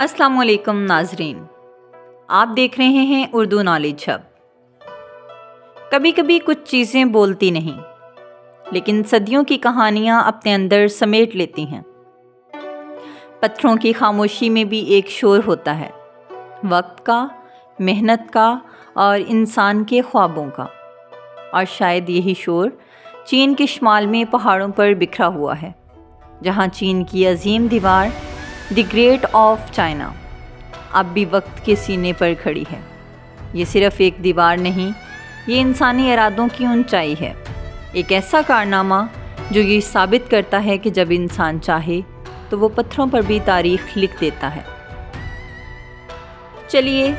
السلام علیکم ناظرین، آپ دیکھ رہے ہیں اردو نالج ہب۔ کبھی کبھی کچھ چیزیں بولتی نہیں، لیکن صدیوں کی کہانیاں اپنے اندر سمیٹ لیتی ہیں۔ پتھروں کی خاموشی میں بھی ایک شور ہوتا ہے، وقت کا، محنت کا اور انسان کے خوابوں کا۔ اور شاید یہی شور چین کے شمال میں پہاڑوں پر بکھرا ہوا ہے، جہاں چین کی عظیم دیوار دی گریٹ آف چائنا اب بھی وقت کے سینے پر کھڑی ہے۔ یہ صرف ایک دیوار نہیں، یہ انسانی ارادوں کی اونچائی ہے، ایک ایسا کارنامہ جو یہ ثابت کرتا ہے کہ جب انسان چاہے تو وہ پتھروں پر بھی تاریخ لکھ دیتا ہے۔ چلیے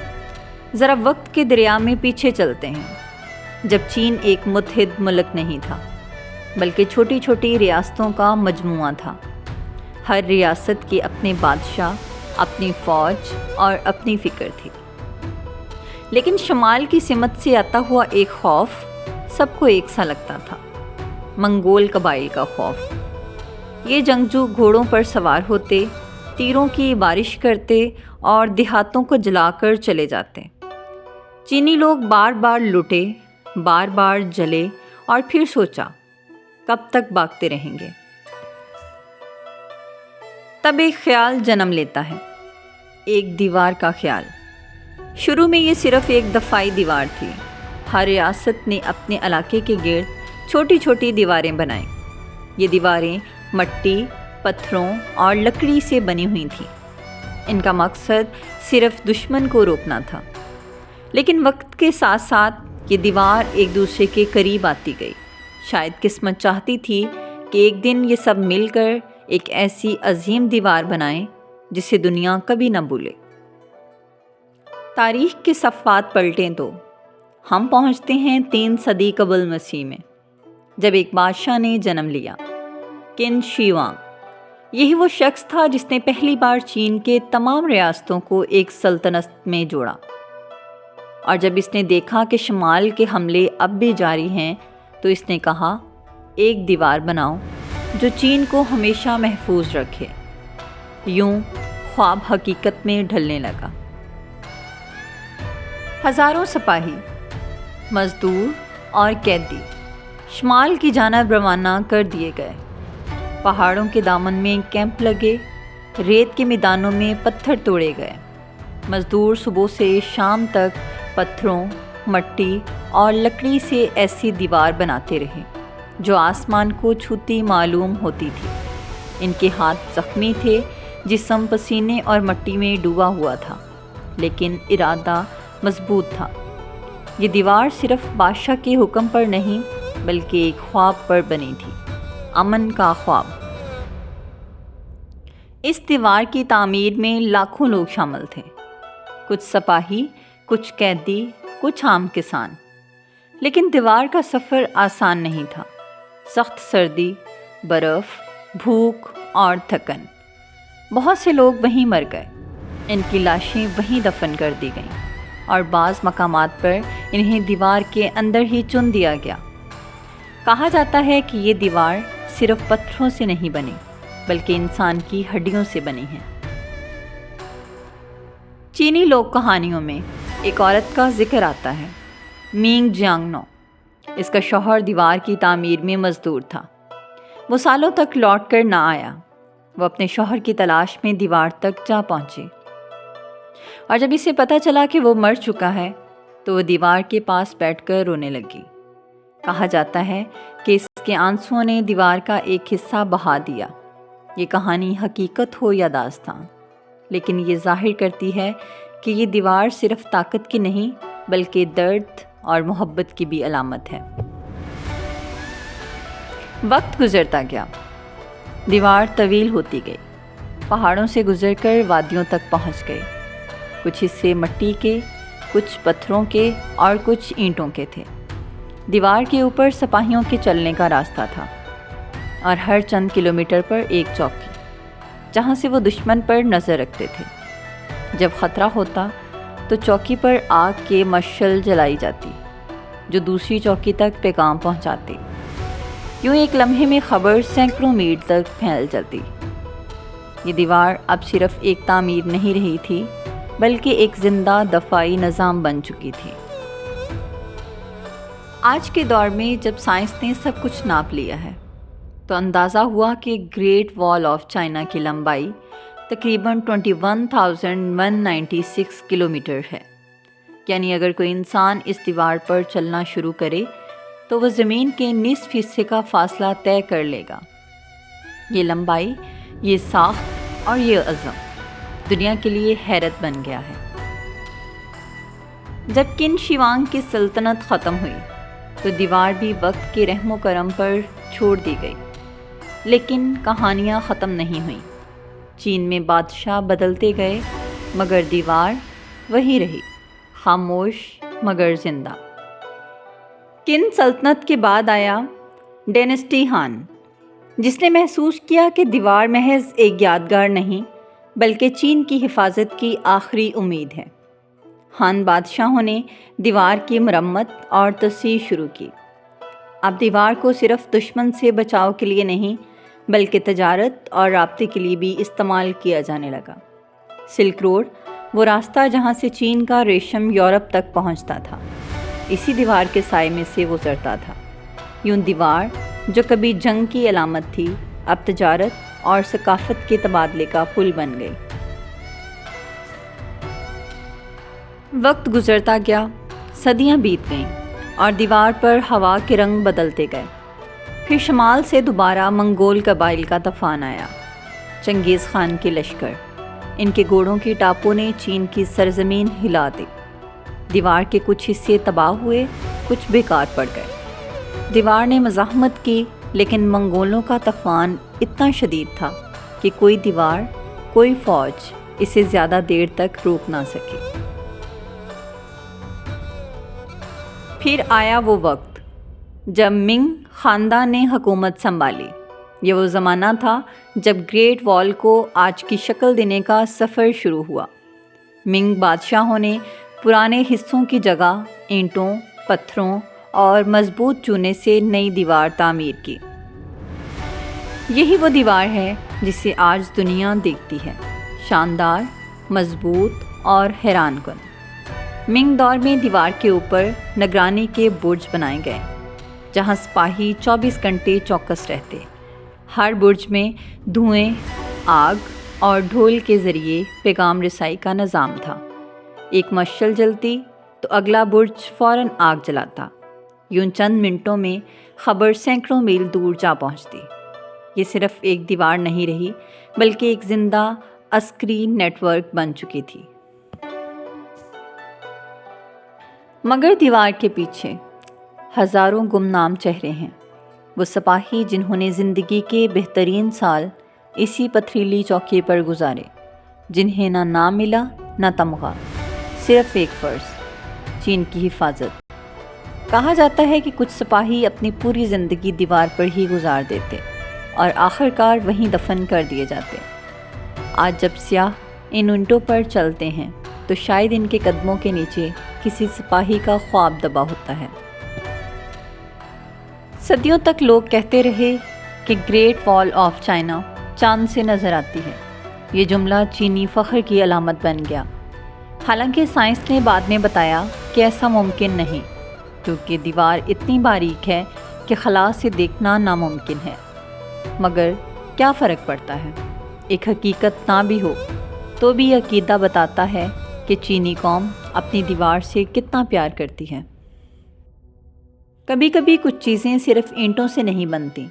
ذرا وقت کے دریا میں پیچھے چلتے ہیں، جب چین ایک متحد ملک نہیں تھا، بلکہ چھوٹی چھوٹی ریاستوں کا مجموعہ تھا۔ ہر ریاست کے اپنے بادشاہ، اپنی فوج اور اپنی فکر تھی، لیکن شمال کی سمت سے آتا ہوا ایک خوف سب کو ایک سا لگتا تھا، منگول قبائل کا خوف۔ یہ جنگجو گھوڑوں پر سوار ہوتے، تیروں کی بارش کرتے اور دیہاتوں کو جلا کر چلے جاتے۔ چینی لوگ بار بار لٹے، بار بار جلے اور پھر سوچا کب تک بھاگتے رہیں گے۔ تب ایک خیال جنم لیتا ہے، ایک دیوار کا خیال۔ شروع میں یہ صرف ایک دفاعی دیوار تھی۔ ہر ریاست نے اپنے علاقے کے گرد چھوٹی چھوٹی دیواریں بنائیں۔ یہ دیواریں مٹی، پتھروں اور لکڑی سے بنی ہوئی تھیں۔ ان کا مقصد صرف دشمن کو روکنا تھا۔ لیکن وقت کے ساتھ ساتھ یہ دیوار ایک دوسرے کے قریب آتی گئی۔ شاید قسمت چاہتی تھی کہ ایک دن یہ سب مل کر ایک ایسی عظیم دیوار بنائیں جسے دنیا کبھی نہ بھولے۔ تاریخ کے صفحات پلٹیں تو ہم پہنچتے ہیں 3 صدی قبل مسیح میں، جب ایک بادشاہ نے جنم لیا، قن شی ہونگ۔ یہی وہ شخص تھا جس نے پہلی بار چین کے تمام ریاستوں کو ایک سلطنت میں جوڑا۔ اور جب اس نے دیکھا کہ شمال کے حملے اب بھی جاری ہیں تو اس نے کہا، ایک دیوار بناؤ جو چین کو ہمیشہ محفوظ رکھے۔ یوں خواب حقیقت میں ڈھلنے لگا۔ ہزاروں سپاہی، مزدور اور قیدی شمال کی جانب روانہ کر دیے گئے۔ پہاڑوں کے دامن میں کیمپ لگے، ریت کے میدانوں میں پتھر توڑے گئے۔ مزدور صبح سے شام تک پتھروں، مٹی اور لکڑی سے ایسی دیوار بناتے رہے جو آسمان کو چھوتی معلوم ہوتی تھی۔ ان کے ہاتھ زخمی تھے، جسم پسینے اور مٹی میں ڈوبا ہوا تھا، لیکن ارادہ مضبوط تھا۔ یہ دیوار صرف بادشاہ کے حکم پر نہیں بلکہ ایک خواب پر بنی تھی، امن کا خواب۔ اس دیوار کی تعمیر میں لاکھوں لوگ شامل تھے، کچھ سپاہی، کچھ قیدی، کچھ عام کسان۔ لیکن دیوار کا سفر آسان نہیں تھا۔ سخت سردی، برف، بھوک اور تھکن۔ بہت سے لوگ وہیں مر گئے، ان کی لاشیں وہیں دفن کر دی گئیں، اور بعض مقامات پر انہیں دیوار کے اندر ہی چن دیا گیا۔ کہا جاتا ہے کہ یہ دیوار صرف پتھروں سے نہیں بنی بلکہ انسان کی ہڈیوں سے بنی ہے۔ چینی لوک کہانیوں میں ایک عورت کا ذکر آتا ہے، مینگ جیانگنو۔ اس کا شوہر دیوار کی تعمیر میں مزدور تھا۔ وہ سالوں تک لوٹ کر نہ آیا۔ وہ اپنے شوہر کی تلاش میں دیوار تک جا پہنچی، اور جب اسے پتہ چلا کہ وہ مر چکا ہے تو وہ دیوار کے پاس بیٹھ کر رونے لگی۔ کہا جاتا ہے کہ اس کے آنسوؤں نے دیوار کا ایک حصہ بہا دیا۔ یہ کہانی حقیقت ہو یا داستان، لیکن یہ ظاہر کرتی ہے کہ یہ دیوار صرف طاقت کی نہیں بلکہ درد اور محبت کی بھی علامت ہے۔ وقت گزرتا گیا، دیوار طویل ہوتی گئی، پہاڑوں سے گزر کر وادیوں تک پہنچ گئی۔ کچھ حصے مٹی کے، کچھ پتھروں کے اور کچھ اینٹوں کے تھے۔ دیوار کے اوپر سپاہیوں کے چلنے کا راستہ تھا، اور ہر چند کلومیٹر پر ایک چوکی، جہاں سے وہ دشمن پر نظر رکھتے تھے۔ جب خطرہ ہوتا تو چوکی پر آگ کے مشعل جلائی جاتی جو دوسری چوکی تک پیغام پہنچاتی۔ یوں ایک لمحے میں خبر سینکڑوں میل تک پھیل جاتی۔ یہ دیوار اب صرف ایک تعمیر نہیں رہی تھی بلکہ ایک زندہ دفاعی نظام بن چکی تھی۔ آج کے دور میں جب سائنس نے سب کچھ ناپ لیا ہے تو اندازہ ہوا کہ گریٹ وال آف چائنا کی لمبائی تقریباً 21,196 کلومیٹر ہے۔ یعنی اگر کوئی انسان اس دیوار پر چلنا شروع کرے تو وہ زمین کے نصف حصے کا فاصلہ طے کر لے گا۔ یہ لمبائی، یہ ساخت اور یہ عزم دنیا کے لیے حیرت بن گیا ہے۔ جب قن شیوانگ کی سلطنت ختم ہوئی تو دیوار بھی وقت کے رحم و کرم پر چھوڑ دی گئی، لیکن کہانیاں ختم نہیں ہوئیں۔ چین میں بادشاہ بدلتے گئے مگر دیوار وہی رہی، خاموش مگر زندہ۔ قن سلطنت کے بعد آیا ڈینسٹی ہان، جس نے محسوس کیا کہ دیوار محض ایک یادگار نہیں بلکہ چین کی حفاظت کی آخری امید ہے۔ ہان بادشاہوں نے دیوار کی مرمت اور تصحیح شروع کی۔ اب دیوار کو صرف دشمن سے بچاؤ کے لیے نہیں بلکہ تجارت اور رابطے کے لیے بھی استعمال کیا جانے لگا۔ سلک روڈ، وہ راستہ جہاں سے چین کا ریشم یورپ تک پہنچتا تھا، اسی دیوار کے سائے میں سے گزرتا تھا۔ یوں دیوار جو کبھی جنگ کی علامت تھی اب تجارت اور ثقافت کے تبادلے کا پل بن گئی۔ وقت گزرتا گیا، صدیاں بیت گئیں اور دیوار پر ہوا کے رنگ بدلتے گئے۔ پھر شمال سے دوبارہ منگول قبائل کا طوفان آیا، چنگیز خان کے لشکر، ان کے گھوڑوں کی ٹاپوں نے چین کی سرزمین ہلا دی۔ دیوار کے کچھ حصے تباہ ہوئے، کچھ بیکار پڑ گئے۔ دیوار نے مزاحمت کی لیکن منگولوں کا طوفان اتنا شدید تھا کہ کوئی دیوار، کوئی فوج اسے زیادہ دیر تک روک نہ سکی۔ پھر آیا وہ وقت جب منگ خاندان نے حکومت سنبھالی۔ یہ وہ زمانہ تھا جب گریٹ وال کو آج کی شکل دینے کا سفر شروع ہوا۔ منگ بادشاہوں نے پرانے حصوں کی جگہ اینٹوں، پتھروں اور مضبوط چونے سے نئی دیوار تعمیر کی۔ یہی وہ دیوار ہے جسے آج دنیا دیکھتی ہے، شاندار، مضبوط اور حیران کن۔ منگ دور میں دیوار کے اوپر نگرانی کے برج بنائے گئے جہاں سپاہی 24 گھنٹے چوکس رہتے۔ ہر برج میں دھوئیں، آگ اور ڈھول کے ذریعے پیغام رسائی کا نظام تھا۔ ایک مشعل جلتی تو اگلا برج فوراً آگ جلاتا۔ یوں چند منٹوں میں خبر سینکڑوں میل دور جا پہنچتی۔ یہ صرف ایک دیوار نہیں رہی بلکہ ایک زندہ عسکری نیٹ ورک بن چکی تھی۔ مگر دیوار کے پیچھے ہزاروں گمنام چہرے ہیں، وہ سپاہی جنہوں نے زندگی کے بہترین سال اسی پتھریلی چوکی پر گزارے، جنہیں نہ نام ملا نہ تمغہ، صرف ایک فرض، چین کی حفاظت۔ کہا جاتا ہے کہ کچھ سپاہی اپنی پوری زندگی دیوار پر ہی گزار دیتے اور آخرکار وہیں دفن کر دیے جاتے۔ آج جب سیاح ان اونٹوں پر چلتے ہیں تو شاید ان کے قدموں کے نیچے کسی سپاہی کا خواب دبا ہوتا ہے۔ صدیوں تک لوگ کہتے رہے کہ گریٹ وال آف چائنا چاند سے نظر آتی ہے۔ یہ جملہ چینی فخر کی علامت بن گیا، حالانکہ سائنس نے بعد میں بتایا کہ ایسا ممکن نہیں، کیونکہ دیوار اتنی باریک ہے کہ خلا سے دیکھنا ناممکن ہے۔ مگر کیا فرق پڑتا ہے؟ ایک حقیقت نہ بھی ہو تو بھی یہ عقیدہ بتاتا ہے کہ چینی قوم اپنی دیوار سے کتنا پیار کرتی ہے۔ کبھی کبھی کچھ چیزیں صرف اینٹوں سے نہیں بنتی،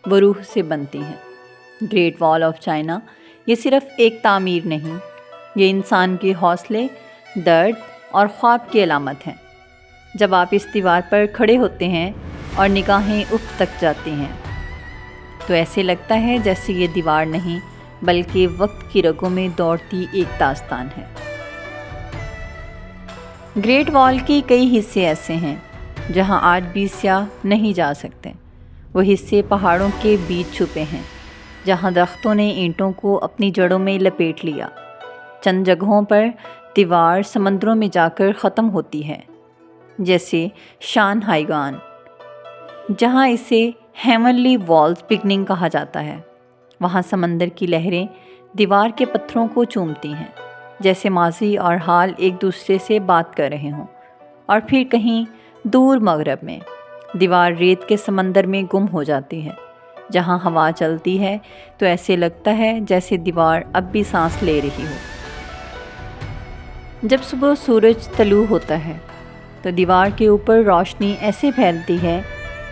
وہ روح سے بنتی ہیں۔ گریٹ وال آف چائنا یہ صرف ایک تعمیر نہیں، یہ انسان کے حوصلے، درد اور خواب کی علامت ہے۔ جب آپ اس دیوار پر کھڑے ہوتے ہیں اور نگاہیں افق تک جاتی ہیں تو ایسے لگتا ہے جیسے یہ دیوار نہیں بلکہ وقت کی رگوں میں دوڑتی ایک داستان ہے۔ گریٹ وال کے کئی حصے ایسے ہیں جہاں آج بھی سیاح نہیں جا سکتے۔ وہ حصے پہاڑوں کے بیچ چھپے ہیں جہاں درختوں نے اینٹوں کو اپنی جڑوں میں لپیٹ لیا۔ چند جگہوں پر دیوار سمندروں میں جا کر ختم ہوتی ہے، جیسے شان ہائیگان جہاں اسے ہیونلی والز بگننگ کہا جاتا ہے۔ وہاں سمندر کی لہریں دیوار کے پتھروں کو چومتی ہیں، جیسے ماضی اور حال ایک دوسرے سے بات کر رہے ہوں۔ اور پھر کہیں دور مغرب میں دیوار ریت کے سمندر میں گم ہو جاتی ہے۔ جہاں ہوا چلتی ہے تو ایسے لگتا ہے جیسے دیوار اب بھی سانس لے رہی ہو۔ جب صبح سورج طلوع ہوتا ہے تو دیوار کے اوپر روشنی ایسے پھیلتی ہے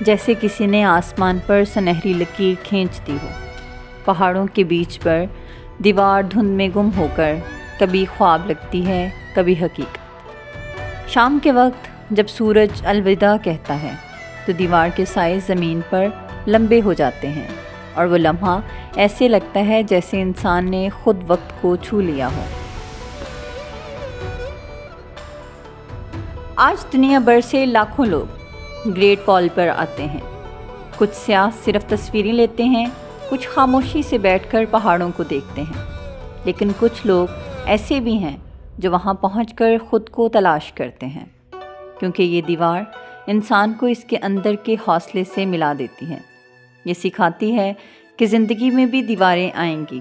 جیسے کسی نے آسمان پر سنہری لکیر کھینچ دی ہو۔ پہاڑوں کے بیچ پر دیوار دھند میں گم ہو کر کبھی خواب لگتی ہے، کبھی حقیقت۔ شام کے وقت جب سورج الوداع کہتا ہے تو دیوار کے سائے زمین پر لمبے ہو جاتے ہیں، اور وہ لمحہ ایسے لگتا ہے جیسے انسان نے خود وقت کو چھو لیا ہو۔ آج دنیا بھر سے لاکھوں لوگ گریٹ وال پر آتے ہیں۔ کچھ سیاح صرف تصویریں لیتے ہیں، کچھ خاموشی سے بیٹھ کر پہاڑوں کو دیکھتے ہیں، لیکن کچھ لوگ ایسے بھی ہیں جو وہاں پہنچ کر خود کو تلاش کرتے ہیں، کیونکہ یہ دیوار انسان کو اس کے اندر کے حوصلے سے ملا دیتی ہے۔ یہ سکھاتی ہے کہ زندگی میں بھی دیواریں آئیں گی،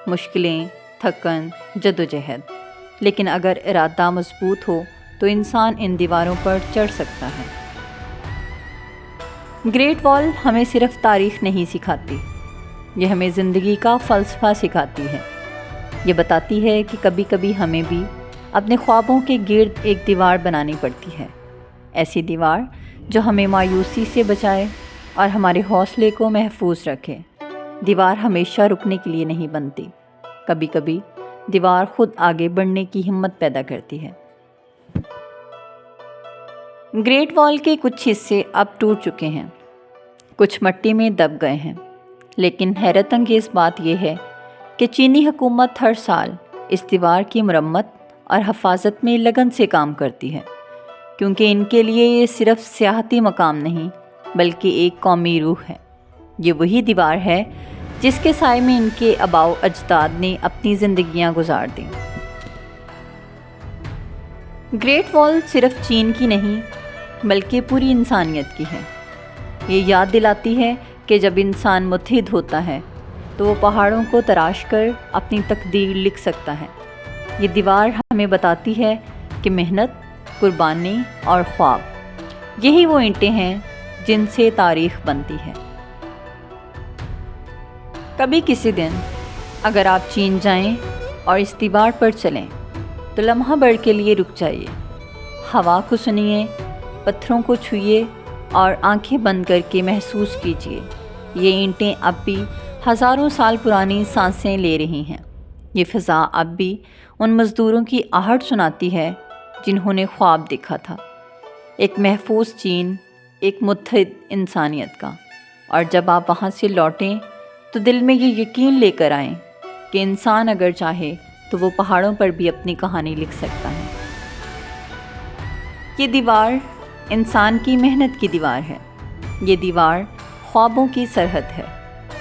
مشکلیں، تھکن، جدوجہد، لیکن اگر ارادہ مضبوط ہو تو انسان ان دیواروں پر چڑھ سکتا ہے۔ گریٹ وال ہمیں صرف تاریخ نہیں سکھاتی، یہ ہمیں زندگی کا فلسفہ سکھاتی ہے۔ یہ بتاتی ہے کہ کبھی کبھی ہمیں بھی اپنے خوابوں کے گرد ایک دیوار بنانی پڑتی ہے، ایسی دیوار جو ہمیں مایوسی سے بچائے اور ہمارے حوصلے کو محفوظ رکھے۔ دیوار ہمیشہ رکنے کے لیے نہیں بنتی، کبھی کبھی دیوار خود آگے بڑھنے کی ہمت پیدا کرتی ہے۔ گریٹ وال کے کچھ حصے اب ٹوٹ چکے ہیں، کچھ مٹی میں دب گئے ہیں، لیکن حیرت انگیز بات یہ ہے کہ چینی حکومت ہر سال اس دیوار کی مرمت اور حفاظت میں لگن سے کام کرتی ہے، کیونکہ ان کے لیے یہ صرف سیاحتی مقام نہیں بلکہ ایک قومی روح ہے۔ یہ وہی دیوار ہے جس کے سائے میں ان کے آباء و اجداد نے اپنی زندگیاں گزار دیں۔ گریٹ وال صرف چین کی نہیں بلکہ پوری انسانیت کی ہے۔ یہ یاد دلاتی ہے کہ جب انسان متحد ہوتا ہے تو وہ پہاڑوں کو تراش کر اپنی تقدیر لکھ سکتا ہے۔ یہ دیوار ہمیں بتاتی ہے کہ محنت، قربانی اور خواب، یہی وہ اینٹیں ہیں جن سے تاریخ بنتی ہے۔ کبھی کسی دن اگر آپ چین جائیں اور اس دیوار پر چلیں تو لمحہ بھر کے لیے رک جائیے، ہوا کو سنیے، پتھروں کو چھوئیے اور آنکھیں بند کر کے محسوس کیجیے۔ یہ اینٹیں اب بھی ہزاروں سال پرانی سانسیں لے رہی ہیں۔ یہ فضا اب بھی ان مزدوروں کی آہٹ سناتی ہے جنہوں نے خواب دیکھا تھا، ایک محفوظ چین، ایک متحد انسانیت کا۔ اور جب آپ وہاں سے لوٹیں تو دل میں یہ یقین لے کر آئیں کہ انسان اگر چاہے تو وہ پہاڑوں پر بھی اپنی کہانی لکھ سکتا ہے۔ یہ دیوار انسان کی محنت کی دیوار ہے، یہ دیوار خوابوں کی سرحد ہے،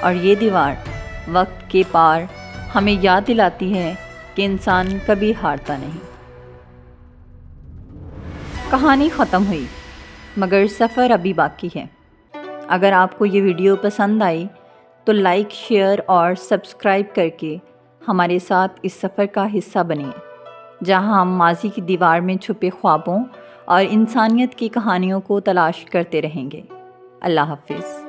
اور یہ دیوار وقت کے پار ہمیں یاد دلاتی ہے کہ انسان کبھی ہارتا نہیں۔ کہانی ختم ہوئی، مگر سفر ابھی باقی ہے۔ اگر آپ کو یہ ویڈیو پسند آئی تو لائک، شیئر اور سبسکرائب کر کے ہمارے ساتھ اس سفر کا حصہ بنیے، جہاں ہم ماضی کی دیوار میں چھپے خوابوں اور انسانیت کی کہانیوں کو تلاش کرتے رہیں گے۔ اللہ حافظ۔